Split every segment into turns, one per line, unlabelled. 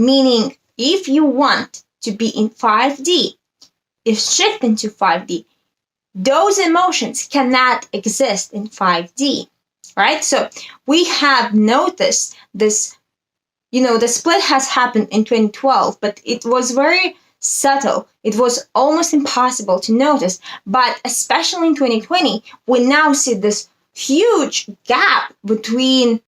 meaning if you want to be in 5D, if shifting to 5D, those emotions cannot exist in 5D, right? So we have noticed this, the split has happened in 2012, but it was very subtle. It was almost impossible to notice. But especially in 2020, we now see this huge gap between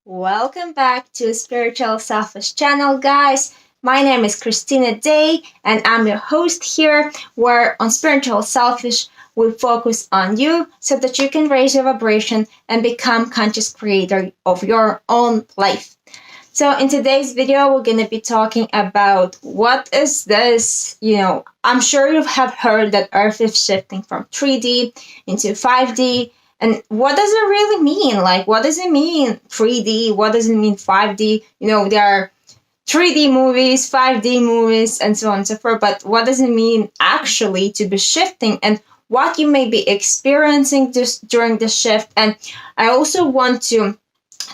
Welcome back to Spiritual Selfish channel, guys. My name is Kristina Day, and I'm your host here, where on Spiritual Selfish, we focus on you so that you can raise your vibration and become conscious creator of your own life. So in today's video, we're going to be talking about what is this, I'm sure you have heard that Earth is shifting from 3D into 5D. And what does it really mean? Like, what does it mean 3D? What does it mean 5D? There are 3D movies, 5D movies, and so on and so forth. But what does it mean actually to be shifting, and what you may be experiencing during the shift? And I also want to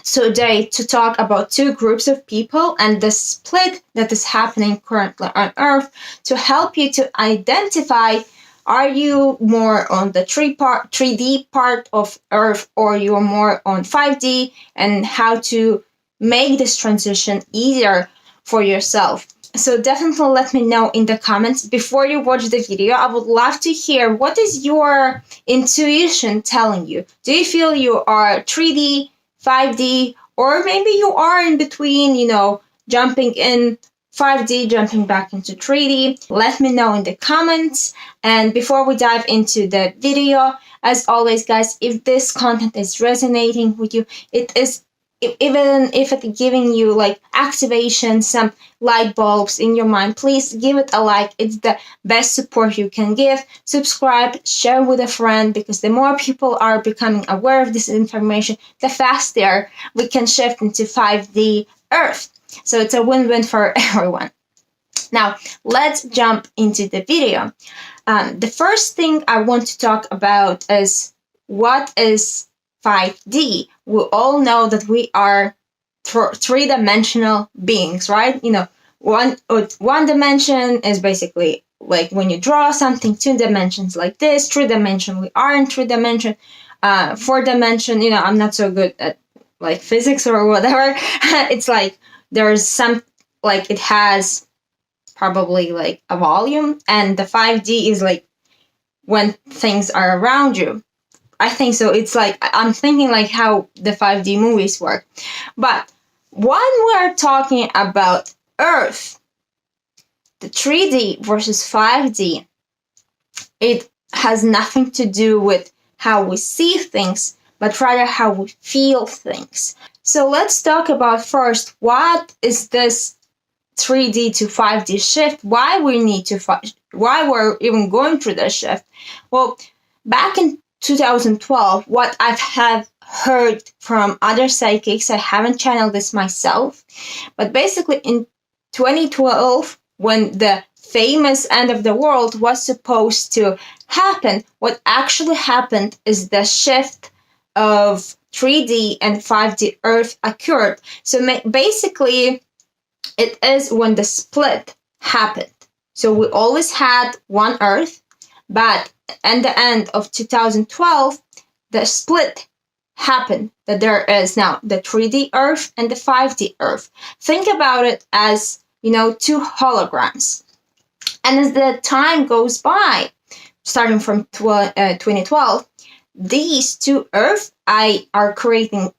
today to talk about two groups of people and the split that is happening currently on Earth to help you to identify, are you more on the 3D part of Earth, or you're more on 5D, and how to make this transition easier for yourself. So definitely let me know in the comments. Before you watch the video, I would love to hear, what is your intuition telling you? Do you feel you are 3D, 5D, or maybe you are in between, jumping in 5D, jumping back into 3D? Let me know in the comments. And before we dive into the video, as always, guys, if this content is resonating with you, even if it's giving you like activation, some light bulbs in your mind, please give it a like. It's the best support you can give. Subscribe, share with a friend, because the more people are becoming aware of this information, the faster we can shift into 5D Earth. So it's a win-win for everyone. Now, let's jump into the video. The first thing I want to talk about is, what is 5D? We all know that we are three-dimensional beings, right? One dimension is basically like when you draw something, 2 dimensions like this, 3 dimension, we are in 3 dimension, 4 dimension, I'm not so good at like physics or whatever. It's like there's some, like it has probably like a volume, and the 5D is like when things are around you. I think so. It's like, I'm thinking like how the 5D movies work. But when we're talking about Earth, the 3D versus 5D, it has nothing to do with how we see things, but rather how we feel things. So let's talk about first, what is this 3D to 5D shift? Why we need to why we're even going through this shift? Well, back in 2012, what have heard from other psychics, I haven't channeled this myself, but basically in 2012, when the famous end of the world was supposed to happen, what actually happened is the shift of 3D and 5D Earth occurred. So basically, it is when the split happened. So we always had one Earth, but at the end of 2012, the split happened, that there is now the 3D Earth and the 5D Earth. Think about it as, 2 holograms. And as the time goes by, starting from 2012, these 2 Earths are creating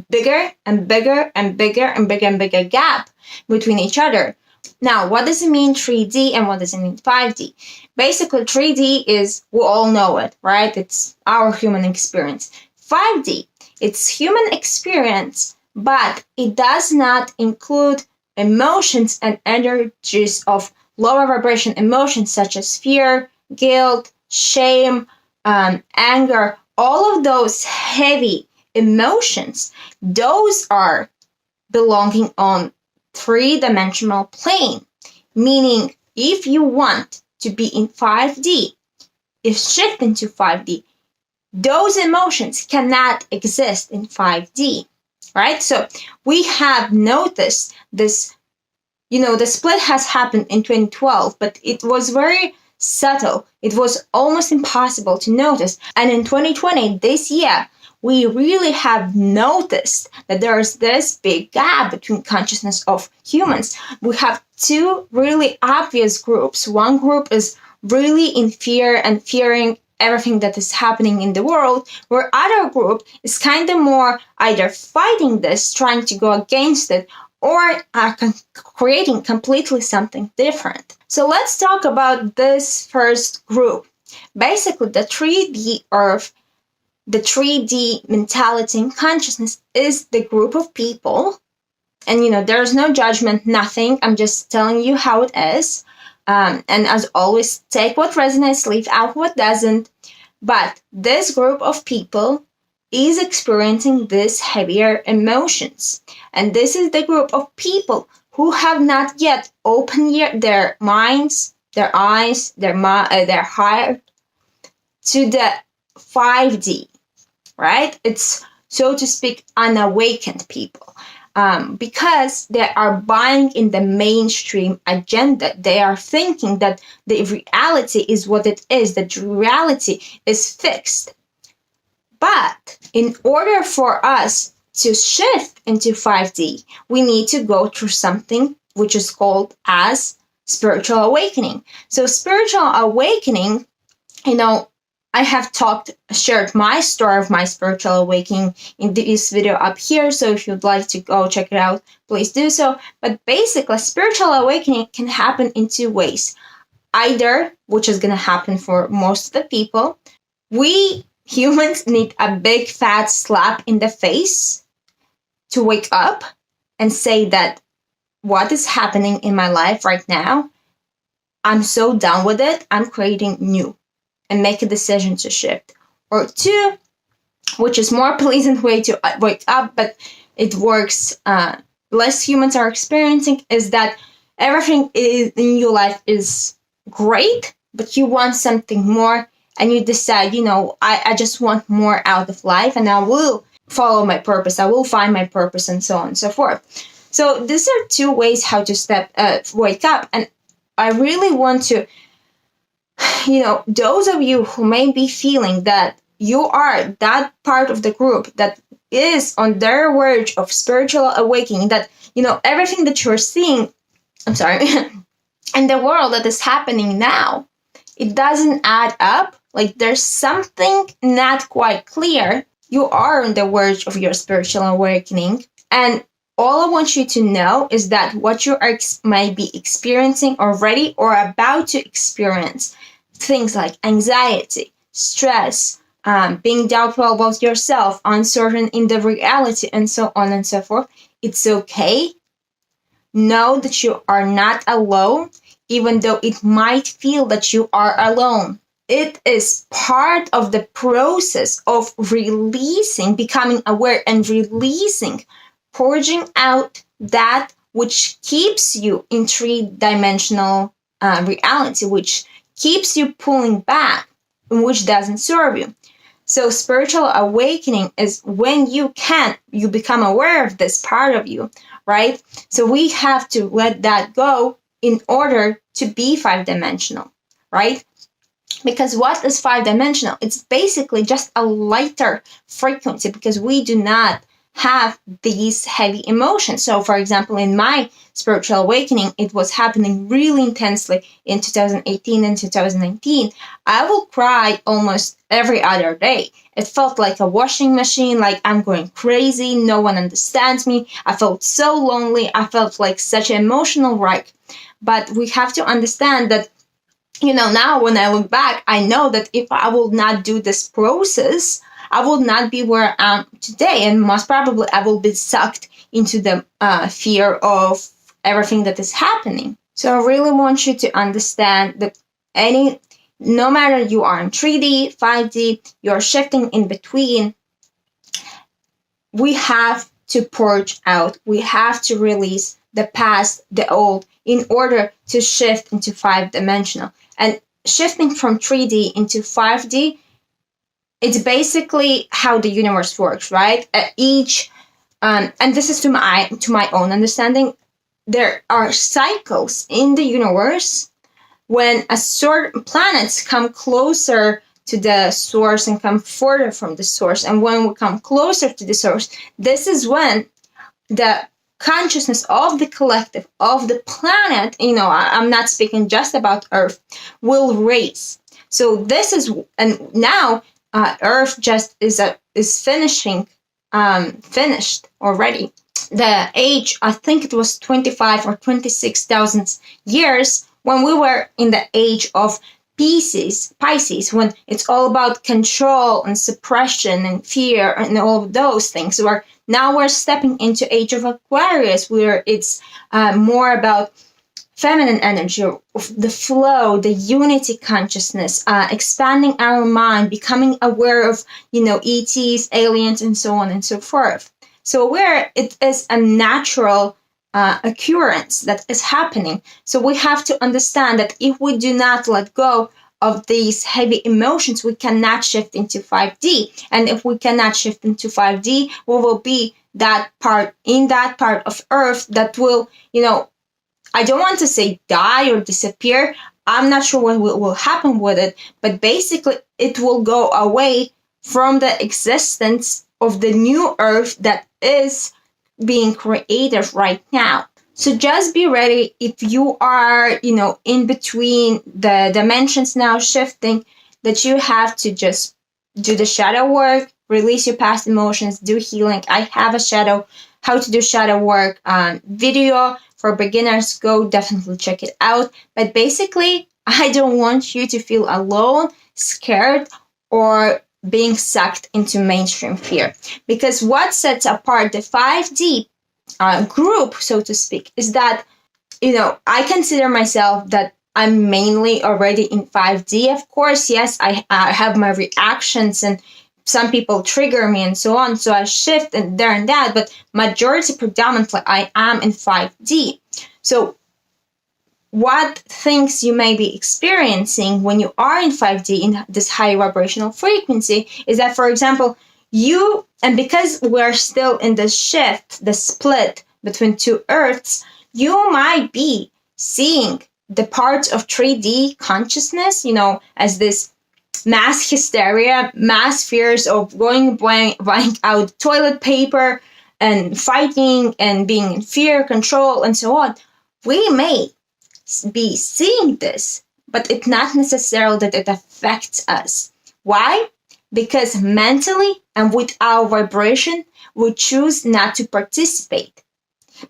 bigger and bigger and bigger and bigger and bigger gap between each other. Now, what does it mean 3D and what does it mean 5D? Basically, 3D is, we all know it, right? It's our human experience. 5D, it's human experience, but it does not include emotions and energies of lower vibration emotions such as fear, guilt, shame, anger. All of those heavy emotions, those are belonging on 3-dimensional plane, meaning if you want to be in 5D, if shift into 5D, those emotions cannot exist in 5D, right? So we have noticed this, the split has happened in 2012, but it was very subtle. It was almost impossible to notice. And in 2020, this year, we really have noticed that there's this big gap between consciousness of humans. We have two really obvious groups. One group is really in fear and fearing everything that is happening in the world, where other group is kind of more either fighting this, trying to go against it, or are creating completely something different. So let's talk about this first group. Basically, the 3D Earth, the 3D mentality and consciousness is the group of people. And there's no judgment, nothing. I'm just telling you how it is. And as always, take what resonates, leave out what doesn't. But this group of people is experiencing these heavier emotions. And this is the group of people who have not yet opened their minds, their eyes, their heart to the 5D, right? It's, so to speak, unawakened people. Because they are buying in the mainstream agenda. They are thinking that the reality is what it is, that reality is fixed. But in order for us to shift into 5D, we need to go through something which is called as spiritual awakening. So spiritual awakening, I have shared my story of my spiritual awakening in this video up here. So if you'd like to go check it out, please do so. But basically, spiritual awakening can happen in two ways. Either, which is going to happen for most of the people, we humans need a big fat slap in the face to wake up and say that what is happening in my life right now, I'm so done with it, I'm creating new, and make a decision to shift. Or two, which is more pleasant way to wake up, but it works less humans are experiencing, is that everything in your life is great, but you want something more, and you decide, I just want more out of life, and I will follow my purpose, I will find my purpose, and so on and so forth. So these are two ways how to wake up. And I really want to, those of you who may be feeling that you are that part of the group that is on their verge of spiritual awakening, that, everything that you're seeing, in the world that is happening now, it doesn't add up. Like there's something not quite clear. You are on the verge of your spiritual awakening. And all I want you to know is that what you might be experiencing already or about to experience, things like anxiety, stress, being doubtful about yourself, uncertain in the reality, and so on and so forth, it's okay. Know that you are not alone, even though it might feel that you are alone. It is part of the process of releasing, becoming aware and releasing, purging out that which keeps you in three-dimensional reality, which keeps you pulling back and which doesn't serve you. So spiritual awakening is when you become aware of this part of you, right? So we have to let that go in order to be 5-dimensional, right? Because what is 5-dimensional? It's basically just a lighter frequency because we do not have these heavy emotions. So for example, in my spiritual awakening, it was happening really intensely in 2018 and 2019. I will cry almost every other day. It felt like a washing machine, like I'm going crazy, no one understands me. I felt so lonely. I felt like such an emotional wreck. But we have to understand that, now when I look back, I know that if I will not do this process, I will not be where I am today, and most probably I will be sucked into the fear of everything that is happening. So I really want you to understand that no matter you are in 3D, 5D, you're shifting in between, we have to purge out, we have to release the past, the old, in order to shift into 5-dimensional. And shifting from 3D into 5D, it's basically how the universe works, right? And this is to my own understanding. There are cycles in the universe when a certain planets come closer to the source and come further from the source. And when we come closer to the source, this is when the consciousness of the collective, of the planet, I'm not speaking just about Earth, will raise. So this is, and now Earth just is finished already. The age, I think it was 25 or 26,000 years, when we were in the age of Pisces, when it's all about control and suppression and fear and all of those things. Where now we're stepping into age of Aquarius, where it's more about feminine energy, the flow, the unity consciousness, expanding our mind, becoming aware of, ETs, aliens, and so on and so forth. So where it is a natural occurrence that is happening. So we have to understand that if we do not let go of these heavy emotions, we cannot shift into 5D. And if we cannot shift into 5D, we will be that part of Earth that will, I don't want to say die or disappear. I'm not sure what will happen with it, but basically it will go away from the existence of the new Earth that is being created right now. So just be ready if you are, in between the dimensions now shifting, that you have to just do the shadow work, release your past emotions, do healing. I have a how to do shadow work video for beginners. Go definitely check it out. But basically, I don't want you to feel alone, scared, or being sucked into mainstream fear. Because what sets apart the 5D group, so to speak, is that, I consider myself that I'm mainly already in 5D. Of course, yes, I have my reactions and some people trigger me and so on. So I shift and there and that, but predominantly, I am in 5D. So what things you may be experiencing when you are in 5D, in this high vibrational frequency, is that, for example, and because we're still in the shift, the split between two Earths, you might be seeing the parts of 3D consciousness, as this mass hysteria, mass fears of buying out toilet paper and fighting and being in fear, control, and so on. We may be seeing this, but it's not necessarily that it affects us. Why? Because mentally and with our vibration, we choose not to participate.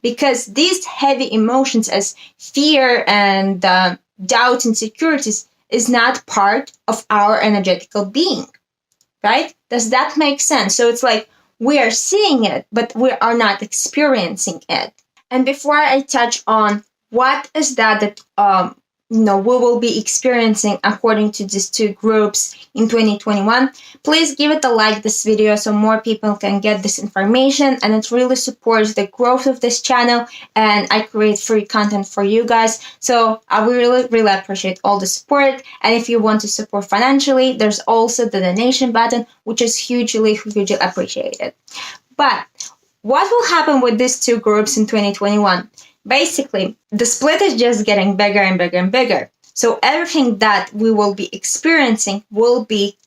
Because these heavy emotions as fear and doubt, insecurities, is not part of our energetical being, right? Does that make sense? So it's like we are seeing it, but we are not experiencing it. And before I touch on what is that we will be experiencing according to these two groups in 2021, please give it a like this video so more people can get this information, and it really supports the growth of this channel, and I create free content for you guys. So I really, really appreciate all the support. And if you want to support financially, there's also the donation button, which is hugely, hugely appreciated. But what will happen with these two groups in 2021? Basically, the split is just getting bigger and bigger and bigger. So everything that we will be experiencing will be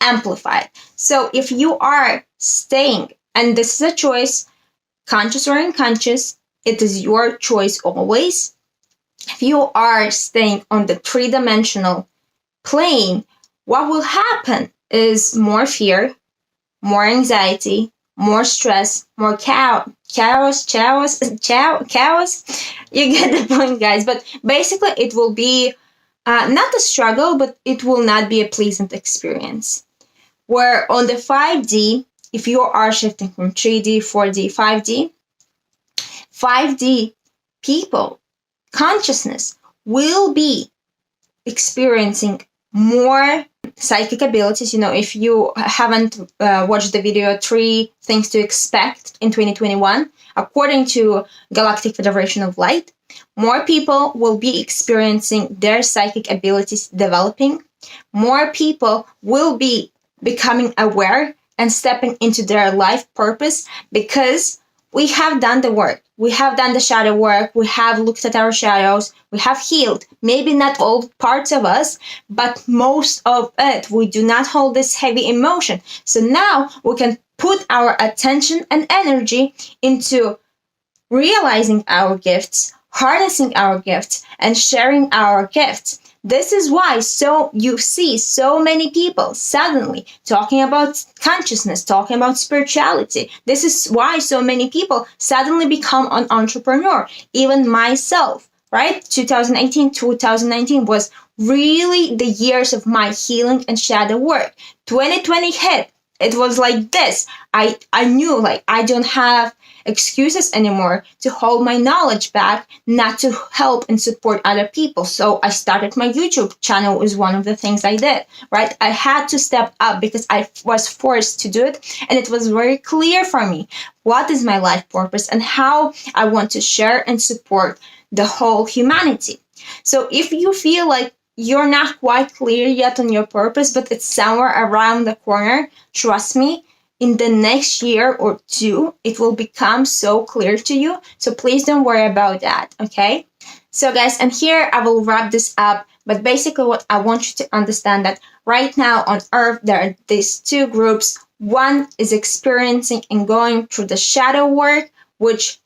amplified. So if you are staying, and this is a choice, conscious or unconscious, it is your choice always. If you are staying on the three-dimensional plane, what will happen is more fear, more anxiety, more stress, more chaos. You get the point, guys. But basically, it will be not a struggle, but it will not be a pleasant experience. Where on the 5D, if you are shifting from 3D, 4D, 5D people, consciousness will be experiencing more psychic abilities. If you haven't watched the video 3 Things to Expect in 2021, according to Galactic Federation of Light, more people will be experiencing their psychic abilities developing. More people will be becoming aware and stepping into their life purpose, because we have done the work. We have done the shadow work. We have looked at our shadows. We have healed. Maybe not all parts of us, but most of it. We do not hold this heavy emotion. So now we can put our attention and energy into realizing our gifts, harnessing our gifts, and sharing our gifts. This is why you see so many people suddenly talking about consciousness, talking about spirituality. This is why so many people suddenly become an entrepreneur. Even myself, right? 2018, 2019 was really the years of my healing and shadow work. 2020 hit. It was like this. I knew like I don't have excuses anymore to hold my knowledge back, not to help and support other people. So I started my YouTube channel, was one of the things I did, right? I had to step up because I was forced to do it. And it was very clear for me what is my life purpose and how I want to share and support the whole humanity. So if you feel like you're not quite clear yet on your purpose, but it's somewhere around the corner, trust me, in the next year or two, it will become so clear to you. So please don't worry about that, okay? So guys, and here I will wrap this up. But basically what I want you to understand that right now on Earth, there are these two groups. One is experiencing and going through the shadow work, which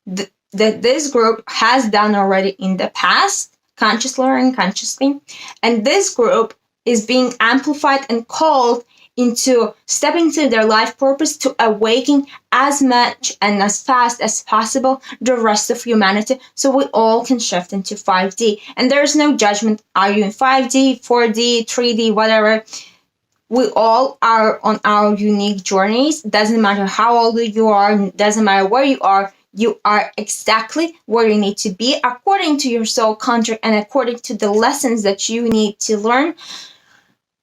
this group has done already in the past, consciously or unconsciously. And this group is being amplified and called into stepping into their life purpose to awaken as much and as fast as possible the rest of humanity, so we all can shift into 5D. And there's no judgment. Are you in 5D, 4D, 3D, whatever? We all are on our unique journeys. Doesn't matter how old you are, doesn't matter where you are exactly where you need to be according to your soul contract and according to the lessons that you need to learn.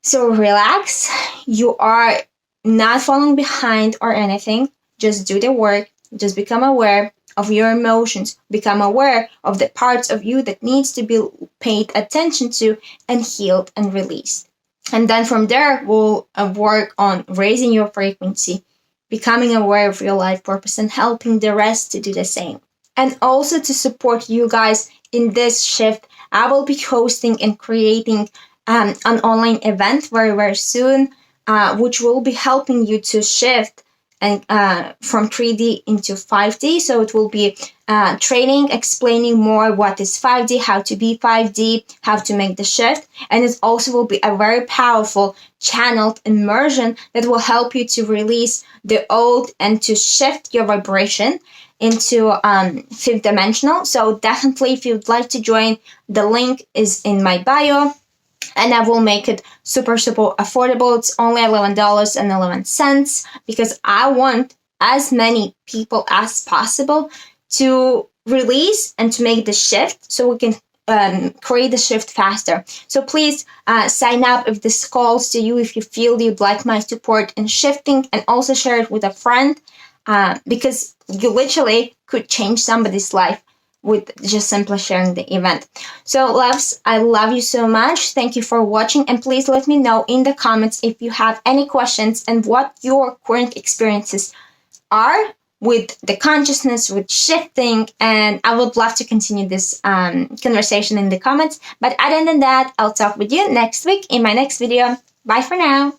So relax. You are not falling behind or anything. Just do the work. Just become aware of your emotions. Become aware of the parts of you that needs to be paid attention to and healed and released. And then from there, we'll work on raising your frequency, becoming aware of your life purpose, and helping the rest to do the same. And also to support you guys in this shift, I will be hosting and creating an online event very, very soon, which will be helping you to shift and from 3D into 5D. So it will be training, explaining more what is 5D, how to be 5D, how to make the shift. And it also will be a very powerful channeled immersion that will help you to release the old and to shift your vibration into fifth dimensional. So definitely, if you'd like to join, the link is in my bio. And I will make it super, super affordable. It's only $11.11 because I want as many people as possible to release and to make the shift so we can create the shift faster. So please sign up if this calls to you, if you feel you'd like my support in shifting, and also share it with a friend because you literally could change somebody's life with just simply sharing the event. So loves, I love you so much. Thank you for watching, and please let me know in the comments if you have any questions and what your current experiences are with the consciousness, with shifting, and I would love to continue this conversation in the comments. But other than that, I'll talk with you next week in my next video. Bye for now.